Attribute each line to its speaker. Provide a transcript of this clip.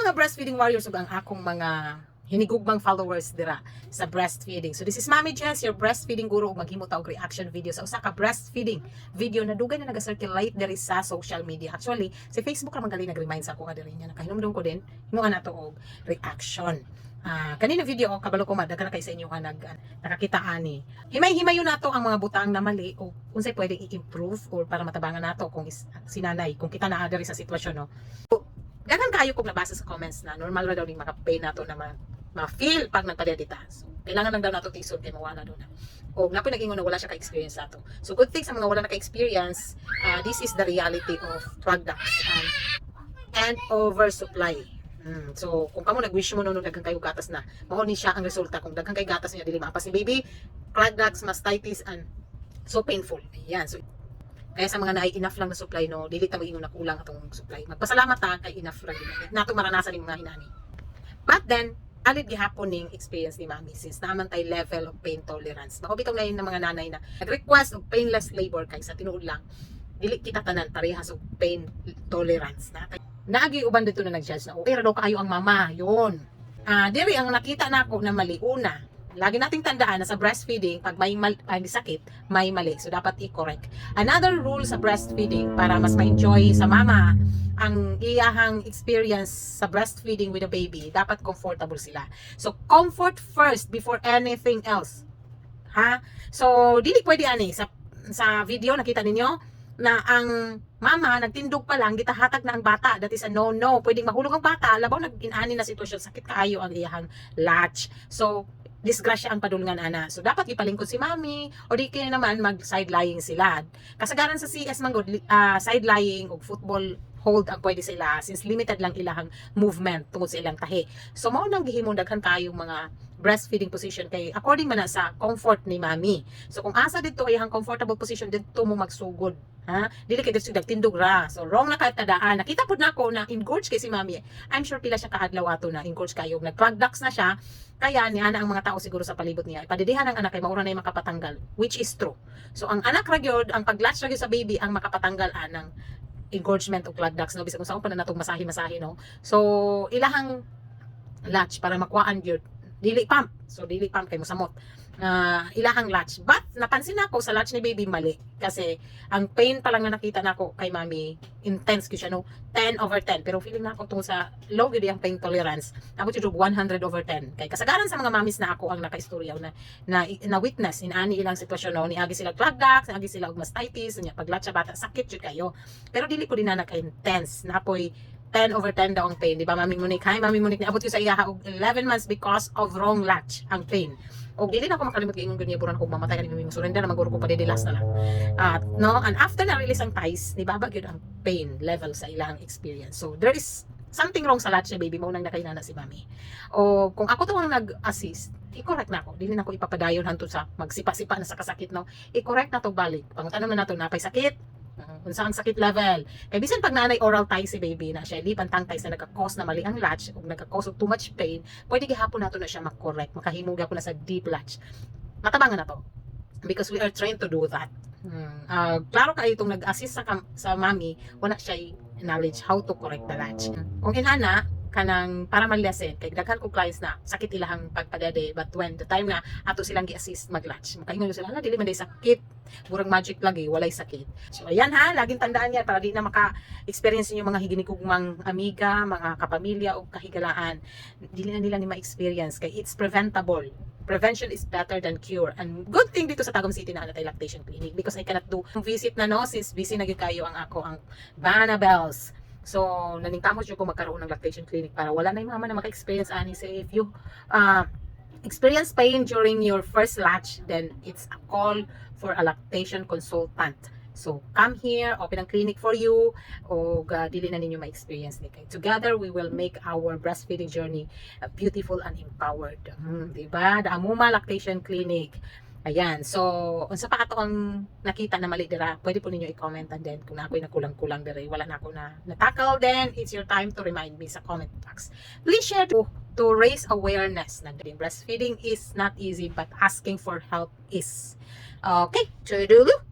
Speaker 1: mga breastfeeding warriors ug ang akong mga hinigugmang followers dira sa breastfeeding. So this is Mommy Jess, your breastfeeding guru, ug maghimo ta og reaction video sa usa ka breastfeeding video na dugay na naga-circulate diri sa social media. Actually, sa Facebook ra man gali nag-remind sa ako nga diri niya nakahinumdum ko din himuan nato og reaction. Kanina video kabalo ko madaghan kay sa inyo nga nakakita ani. Himay-himayon nato ang mga butang na mali o unsay pwede i-improve or para matabangan nato kung sinanay kung kita naa diri sa sitwasyon no. Dagan kayo kung nabasa sa comments na normal ra daw ning maka-pay nato na ma-feel pag nagpadedita. So, kailangan lang daw nato tisod kay mawala daw na. O napoy nag-ingon na wala siya ka-experience nato. So good thing sa mga wala na ka-experience, this is the reality of drug ducts and oversupply. So kung kamo nag-wish mo no daghang kayo gatas na, mao ni siya ang resulta kung daghang kay gatas niya dili mapas ni baby, clot ducts, mastitis and so painful. Ayan. So kaya sa mga naay enough lang na supply no, dili ta mag-ingon na kulang atong supply. Magpasalamat ta kay enough ra gyud nato maranasan ning mga hinani. But then alid gihapon ning experience ni Mami since naman tay level of pain tolerance. Mao bitong lain ng mga nanay na nag-request of painless labor kay sa tinuod lang dili kita tanan parehas og pain tolerance na. Naagi uban dito na nag-judge na okay ra daw kaayo ang mama, yun. Diri ang nakita nako na mali una. Lagi nating tandaan na sa breastfeeding, pag may sakit, may mali. So, dapat i-correct. Another rule sa breastfeeding para mas ma-enjoy sa mama ang iyahang experience sa breastfeeding with a baby, dapat comfortable sila. So, comfort first before anything else. Ha? So, dili pwede ani. Sa video, nakita ninyo na ang mama, nagtindog pa lang, gitahatag na ang bata. That is a no-no. Pwedeng mahulog ang bata. Labaw, nag-inani na sitwasyon. Sakit kaayo ang iyahang latch. So, disgrasya ang padulngan ana. So dapat ipalingkod si mami o di kaya naman mag side lying sila. Kasagaran sa CS manggod side lying o football hold ang pwede sila since limited lang ilahang movement tungod sa ilang tahi. So mao nang gihimong daghan kayong mga breastfeeding position kay according man na sa comfort ni mami. So kung asa dito iyang comfortable position dito mo magsugod. Ha? Dili kay dito tindog ra. So wrong na kay tadaan. Nakita pud nako na engorge kay si mami. I'm sure pila siya kaadlaw ato na engorge kayo. Nag-drug ducts na siya. Kaya ni ana ang mga tao siguro sa palibot niya ipadidihan ang anak kay maura na makapatanggal, which is true. So ang anak ra gyud, ang paglatch ra gyud sa baby ang makapatanggal anang engorgement o clot ducts no bisag unsaon pa na natong masahi no. So ilahang latch para makuhaan gyud dili pump. So dili pump kay mosamot. Ilahang latch. But napansin nako sa latch ni baby mali kasi ang pain pa lang na nakita nako kay mami intense gyud siya no, 10/10 pero feeling nako tungod sa low gyud ang pain tolerance ako jud 100/10 kay kasagaran sa mga mamis na ako ang nakaistorya na witness in ani ilang sitwasyon no, niagi sila clot ducts, niagi sila og mastitis nya paglatch sa bata sakit jud kayo pero dili ko din na naka-intense napoy 10/10 daw ang pain, di ba Mami Monique? Hi Mami Monique, niabot ko sa iya og 11 months because of wrong latch ang pain. Og dili na ako makalimot kay ingon gyud niya buran ko mamatay kanimi mo surrender na maguro ko pa didilas na lang. No, and after na release ang ties, ni baba gyud ang pain level sa ilang experience. So there is something wrong sa latch ni baby mo nang nakainana si Mami. O kung ako to ang nag-assist, i-correct na ako. Dili na ako ipapadayon hantud sa magsipa-sipa na sa kasakit no. I-correct na to balik. Pangutan naman nato na pay sakit. Unsa ang sakit level. Kay bisan pag nanay oral tie si baby na siya lipan tang ties na nagka-cause na mali ang latch o nagka-cause of too much pain, pwede gihapon nato na siya mag-correct, makahimo gyapon na sa deep latch. Matabangan na to. Because we are trained to do that. Klaro kay itong nag-assist sa mami, wala siya knowledge how to correct the latch. Kung inana kanang para malesen kay daghan ko clients na sakit ilahang pagpadede but when the time na ato silang gi-assist mag-latch makaingon sila na dili man day sakit burang magic lagi walay sakit. So ayan ha, laging tandaan yan para di na maka-experience niyo mga higinikugmang amiga, mga kapamilya o kahigalaan. Dili na nila ni ma-experience kay it's preventable. Prevention is better than cure. And good thing dito sa Tagum City na natay lactation clinic because I cannot do visit na no since busy na gyud kayo ang Vanabels. So, naningkamot siya kung magkaroon ng lactation clinic para wala na yung mama na maka-experience ani. So, if you experience pain during your first latch, then it's a call for a lactation consultant. So, come here, open ang clinic for you, o dili na ninyo ma-experience ni kay. Together, we will make our breastfeeding journey beautiful and empowered. Diba? The Amuma Lactation Clinic. Ayan, so unsa pa ato ang nakita na mali dira, pwede po ninyo i-comment and then kung ako'y nakulang-kulang dira, wala na ako na tackle, then it's your time to remind me sa comment box. Please share to raise awareness na breastfeeding is not easy but asking for help is. Okay, tudulu!